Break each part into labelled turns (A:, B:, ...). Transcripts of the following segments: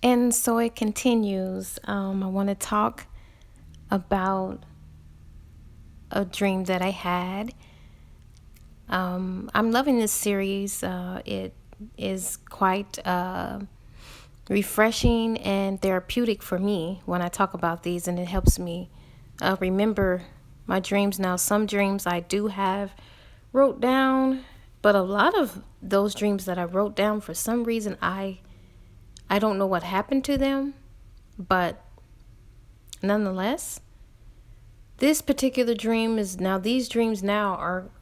A: And so it continues. I want to talk about a dream that I had. I'm loving this series. It is quite refreshing and therapeutic for me when I talk about these, and it helps me remember my dreams. Now, some dreams I do have wrote down, but a lot of those dreams that I wrote down, for some reason, I don't know what happened to them, but nonetheless, this particular dream is now, these dreams now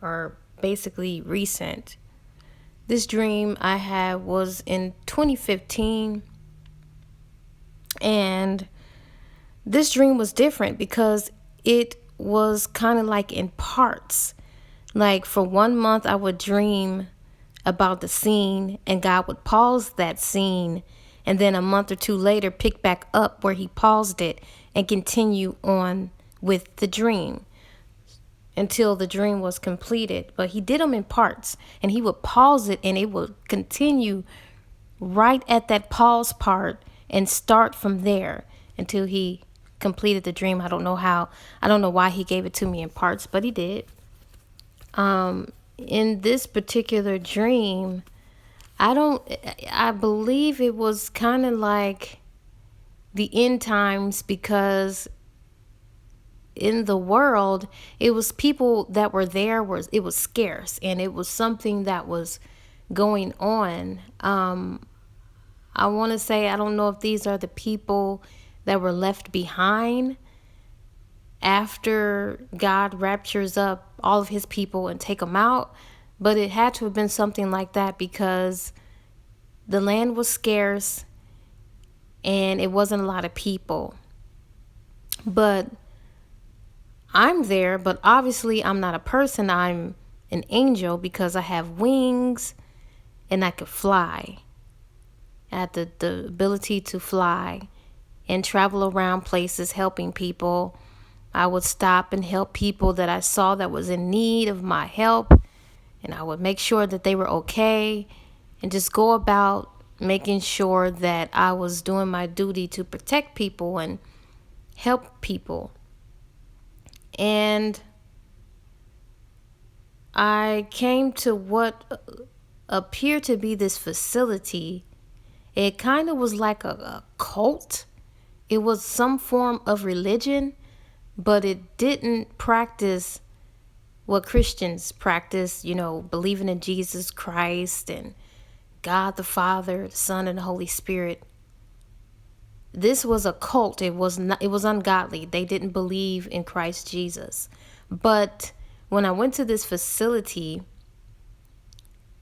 A: are basically recent. This dream I had was in 2015, and this dream was different because it was kind of like in parts. Like for 1 month, I would dream about the scene, and God would pause that scene, and then a month or two later, pick back up where He paused it and continue on with the dream until the dream was completed. But He did them in parts, and He would pause it, and it would continue right at that pause part and start from there until He completed the dream. I don't know how, I don't know why He gave it to me in parts, but He did. In this particular dream, I believe it was kind of like the end times, because in the world, it was people that were there, was it was scarce, and it was something that was going on. I want to say, I don't know if these are the people that were left behind after God raptures up all of His people and take them out, but it had to have been something like that because the land was scarce and it wasn't a lot of people. But I'm there, but obviously I'm not a person. I'm an angel because I have wings and I could fly. I had the ability to fly and travel around places helping people. I would stop and help people that I saw that was in need of my help, and I would make sure that they were okay and just go about making sure that I was doing my duty to protect people and help people. And I came to what appeared to be this facility. It kind of was like a cult. It was some form of religion, but it didn't practice what Christians practice, believing in Jesus Christ and God the Father, the Son, and the Holy Spirit. This was a cult. It was not, it was ungodly. They didn't believe in Christ Jesus. But when I went to this facility,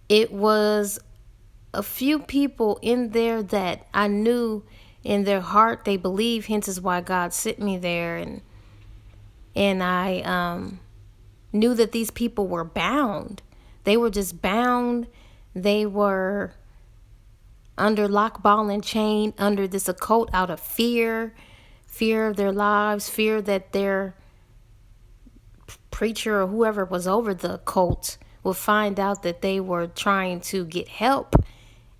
A: it was a few people in there that I knew in their heart they believe, hence is why God sent me there. And I knew that these people were bound. They were just bound. They were under lock, ball, and chain under this occult out of fear of their lives, fear that their preacher or whoever was over the cult would find out that they were trying to get help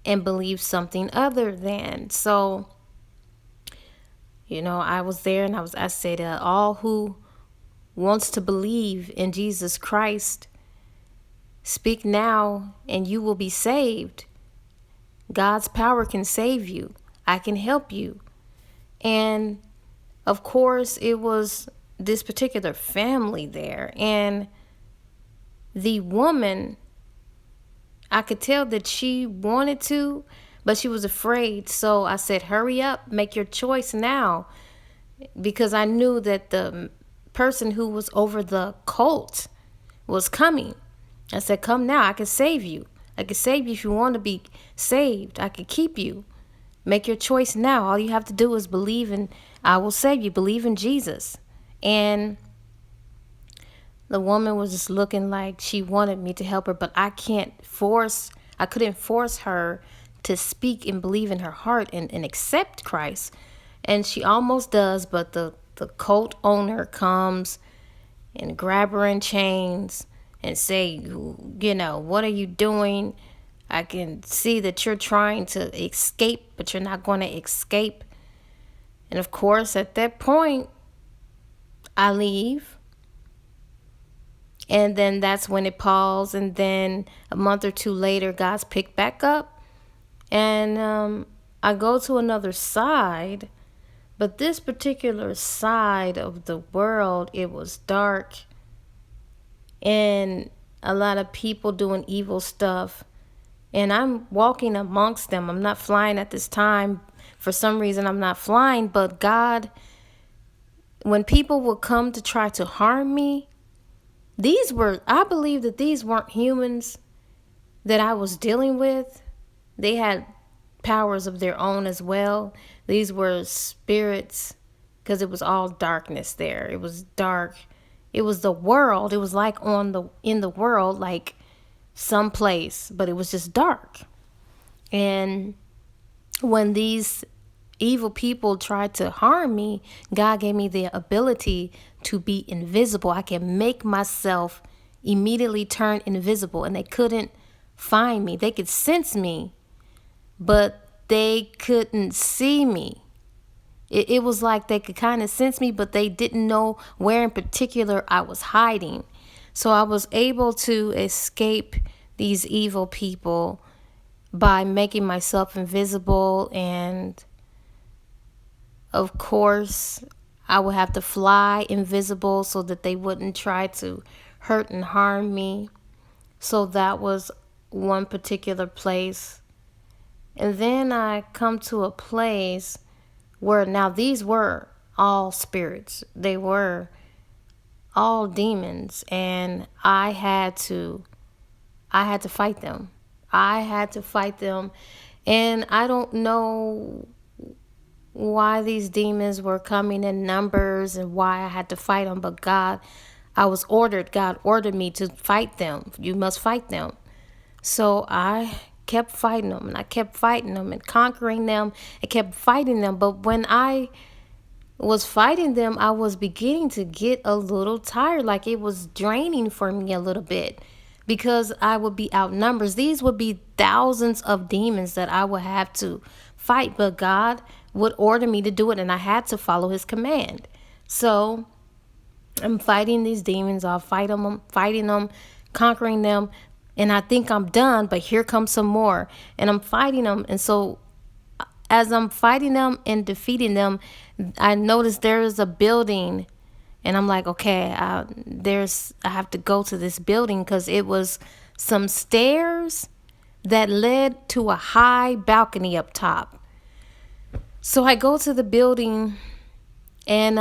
A: and believe something other than. So, I was there, and I said, all who wants to believe in Jesus Christ, speak now and you will be saved. God's power can save you. I can help you. And of course, it was this particular family there. And the woman, I could tell that she wanted to, but she was afraid. So I said, hurry up, make your choice now. Because I knew that the person who was over the cult was coming. I said, come now, I can save you. I can save you if you want to be saved. I can keep you. Make your choice now. All you have to do is believe, and I will save you. Believe in Jesus. And the woman was just looking like she wanted me to help her, but I couldn't force her to speak and believe in her heart and accept Christ. And she almost does, but the cult owner comes and grab her in chains and say, what are you doing? I can see that you're trying to escape, but you're not going to escape. And of course, at that point, I leave. And then that's when it paused. And then a month or two later, God's picked back up. And I go to another side. But this particular side of the world, it was dark. And a lot of people doing evil stuff. And I'm walking amongst them. I'm not flying at this time. For some reason, I'm not flying. But God, when people would come to try to harm me, I believe that these weren't humans that I was dealing with. They had powers of their own as well. These were spirits, because it was all darkness there. It was dark. It was the world. It was like in the world, like someplace, but it was just dark. And when these evil people tried to harm me, God gave me the ability to be invisible. I can make myself immediately turn invisible, and they couldn't find me. They could sense me, but they couldn't see me. It was like they could kind of sense me, but they didn't know where in particular I was hiding. So I was able to escape these evil people by making myself invisible. And of course, I would have to fly invisible so that they wouldn't try to hurt and harm me. So that was one particular place. And then I come to a place where now these were all spirits. They were all demons, and I had to fight them. I had to fight them. And I don't know why these demons were coming in numbers and why I had to fight them, but God ordered me to fight them. You must fight them. So I kept fighting them, and I kept fighting them and conquering them and kept fighting them. But when I was fighting them, I was beginning to get a little tired, like it was draining for me a little bit, because I would be outnumbered. These would be thousands of demons that I would have to fight, but God would order me to do it, and I had to follow his command. So I'm fighting these demons. I'll fighting them, conquering them, and I think I'm done, but here comes some more, and I'm fighting them. And so as I'm fighting them and defeating them, I noticed there is a building, and I'm like, okay, I have to go to this building, because it was some stairs that led to a high balcony up top. So I go to the building, and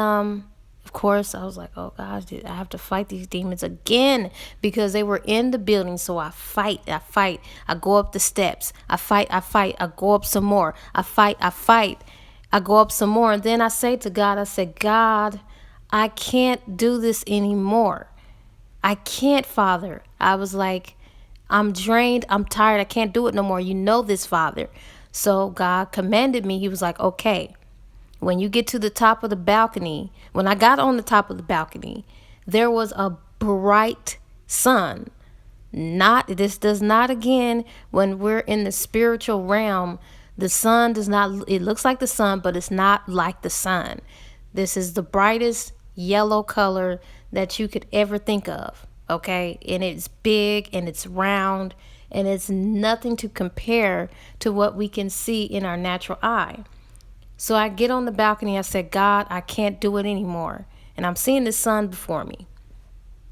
A: of course, I was like, oh gosh, I have to fight these demons again, because they were in the building. So I fight. I go up the steps. I fight. I go up some more. I fight. I go up some more. And then I say to God, I said, God, I can't do this anymore. I can't, Father. I was like, I'm drained. I'm tired. I can't do it no more. You know this, Father. So God commanded me. He was like, okay, when you get to the top of the balcony, when I got on the top of the balcony, there was a bright sun. This does not, again, when we're in the spiritual realm, the sun does not, it looks like the sun, but it's not like the sun. This is the brightest yellow color that you could ever think of, okay? And it's big and it's round, and it's nothing to compare to what we can see in our natural eye. So I get on the balcony. I said, God, I can't do it anymore. And I'm seeing the sun before me.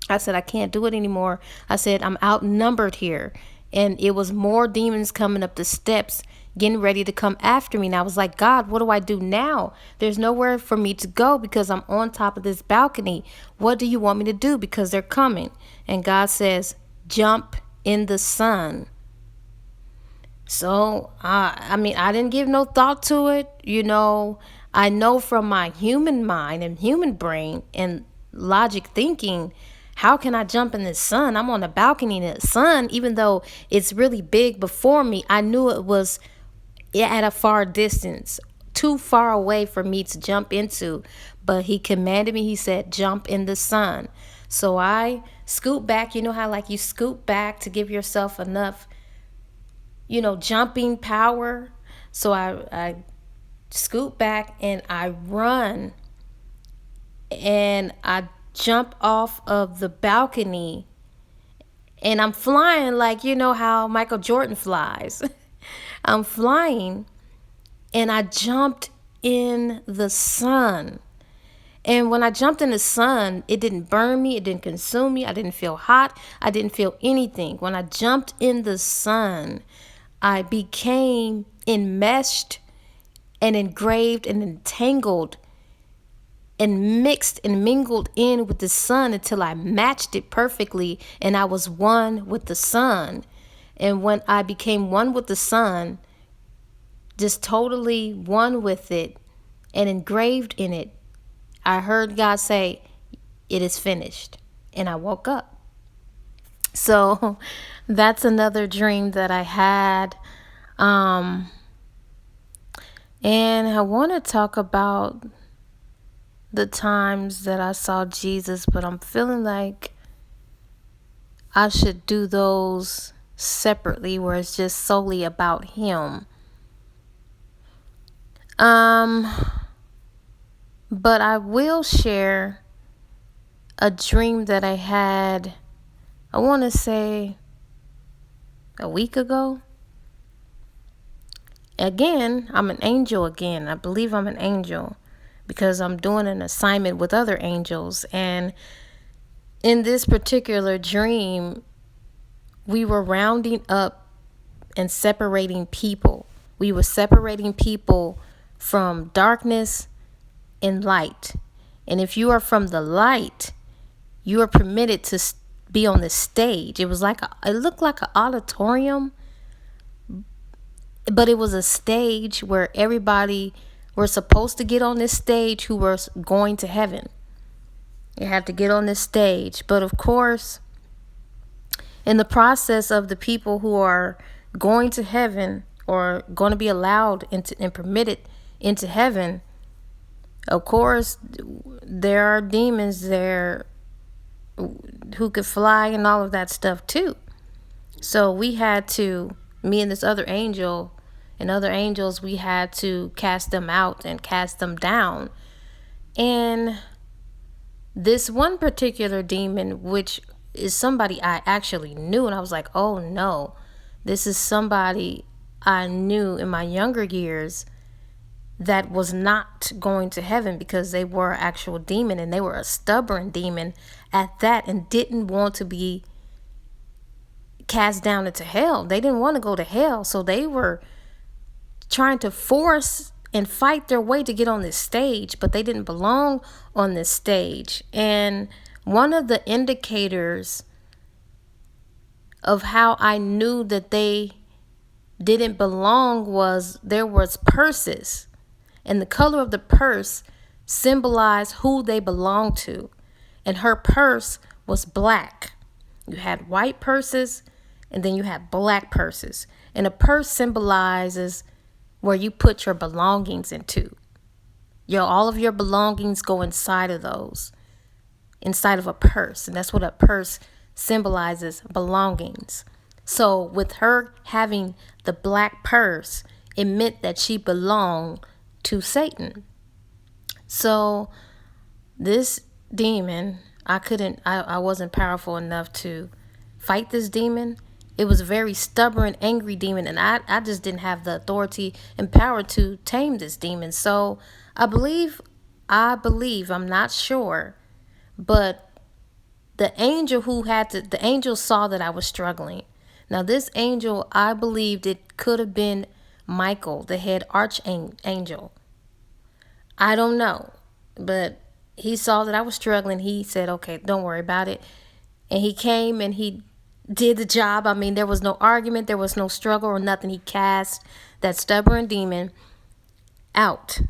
A: I said, I can't do it anymore. I said, I'm outnumbered here. And it was more demons coming up the steps, getting ready to come after me. And I was like, God, what do I do now? There's nowhere for me to go, because I'm on top of this balcony. What do you want me to do? Because they're coming. And God says, jump in the sun. So, I didn't give no thought to it. I know from my human mind and human brain and logic thinking, how can I jump in the sun? I'm on a balcony in the sun, even though it's really big before me. I knew it was at a far distance, too far away for me to jump into. But he commanded me, he said, jump in the sun. So I scoot back. You know how like you scoot back to give yourself enough jumping power. So I scoot back and I run and I jump off of the balcony and I'm flying like how Michael Jordan flies. I'm flying and I jumped in the sun. And when I jumped in the sun, it didn't burn me, it didn't consume me, I didn't feel hot, I didn't feel anything. When I jumped in the sun, I became enmeshed and engraved and entangled and mixed and mingled in with the sun until I matched it perfectly and I was one with the sun. And when I became one with the sun, just totally one with it and engraved in it, I heard God say, "It is finished." And I woke up. So that's another dream that I had. And I want to talk about the times that I saw Jesus, but I'm feeling like I should do those separately where it's just solely about him. But I will share a dream that I had, I want to say a week ago. Again, I'm an angel again. I believe I'm an angel because I'm doing an assignment with other angels. And in this particular dream, we were rounding up and separating people. We were separating people from darkness and light. And if you are from the light, you are permitted to be on the stage. It looked like an auditorium, but it was a stage where everybody were supposed to get on this stage who were going to heaven. You had to get on this stage. But of course, in the process of the people who are going to heaven or going to be allowed and permitted into heaven, of course, there are demons there who could fly and all of that stuff too. So we had to, me and this other angel and other angels, we had to cast them out and cast them down. And this one particular demon, which is somebody I actually knew, and I was like, oh no, this is somebody I knew in my younger years that was not going to heaven because they were an actual demon, and they were a stubborn demon at that, and didn't want to be cast down into hell. They didn't want to go to hell, so they were trying to force and fight their way to get on this stage, but they didn't belong on this stage. And one of the indicators of how I knew that they didn't belong was there was purses, and the color of the purse symbolized who they belonged to. And her purse was black. You had white purses, and then you had black purses. And a purse symbolizes where you put your belongings into. All of your belongings go inside of those, inside of a purse. And that's what a purse symbolizes, belongings. So with her having the black purse, it meant that she belonged to Satan. So this demon, I wasn't powerful enough to fight this demon. It was a very stubborn, angry demon, and I just didn't have the authority and power to tame this demon. So I believe, I'm not sure, but the angel the angel saw that I was struggling. Now this angel, I believed it could have been Michael, the head archangel. I don't know, but he saw that I was struggling. He said, okay, don't worry about it. And he came and he did the job. I mean, there was no argument. There was no struggle or nothing. He cast that stubborn demon out.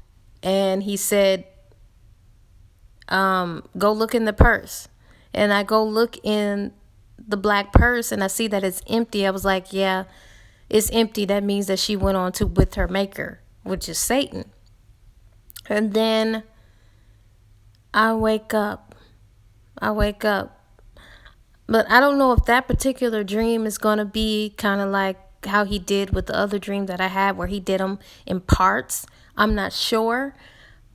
A: And he said, go look in the purse. And I go look in the black purse and I see that it's empty. I was like, yeah, it's empty. That means that she went on to with her maker, which is Satan. And then I wake up. But I don't know if that particular dream is going to be kind of like how he did with the other dream that I had, where he did them in parts. I'm not sure,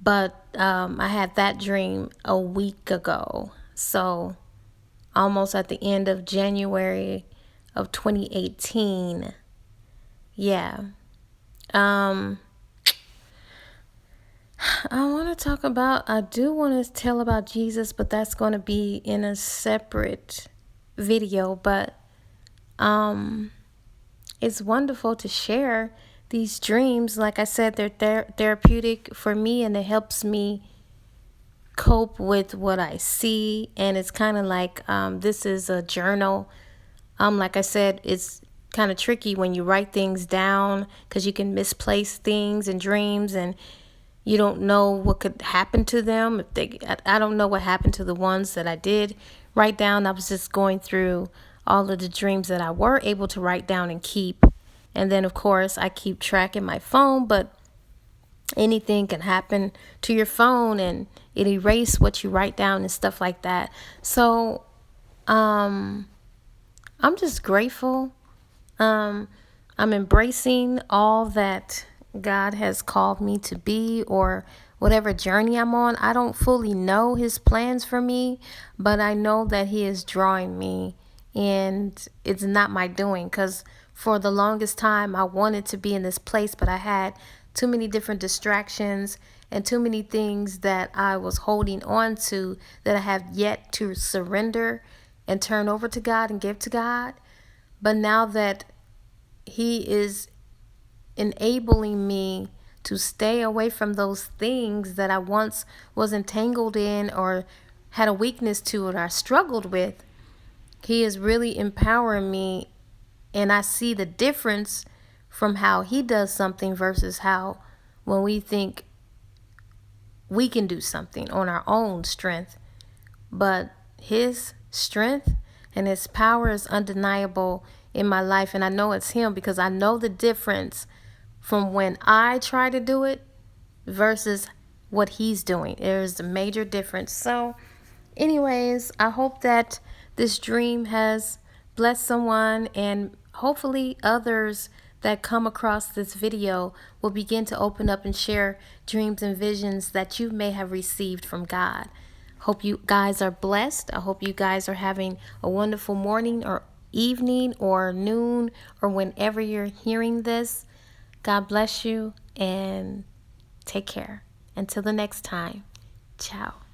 A: but I had that dream a week ago. So almost at the end of January of 2018. Yeah. I do want to tell about Jesus, but that's going to be in a separate video. But it's wonderful to share these dreams. Like I said, they're therapeutic for me, and it helps me cope with what I see. And it's kind of like this is a journal. Like I said, it's kind of tricky when you write things down, because you can misplace things in dreams, and you don't know what could happen to them. I don't know what happened to the ones that I did write down. I was just going through all of the dreams that I were able to write down and keep. And then, of course, I keep track in my phone, but anything can happen to your phone and it erase what you write down and stuff like that. So I'm just grateful. I'm embracing all that God has called me to be, or whatever journey I'm on. I don't fully know his plans for me, but I know that he is drawing me, and it's not my doing, because for the longest time I wanted to be in this place, but I had too many different distractions and too many things that I was holding on to that I have yet to surrender and turn over to God and give to God. But now that he is enabling me to stay away from those things that I once was entangled in, or had a weakness to, or I struggled with, he is really empowering me. And I see the difference from how he does something versus how, when we think we can do something on our own strength. But his strength and his power is undeniable in my life. And I know it's him, because I know the difference from when I try to do it versus what he's doing. There's a major difference. So anyways, I hope that this dream has blessed someone, and hopefully others that come across this video will begin to open up and share dreams and visions that you may have received from God. Hope you guys are blessed. I hope you guys are having a wonderful morning or evening or noon, or whenever you're hearing this. God bless you, and take care. Until the next time. Ciao.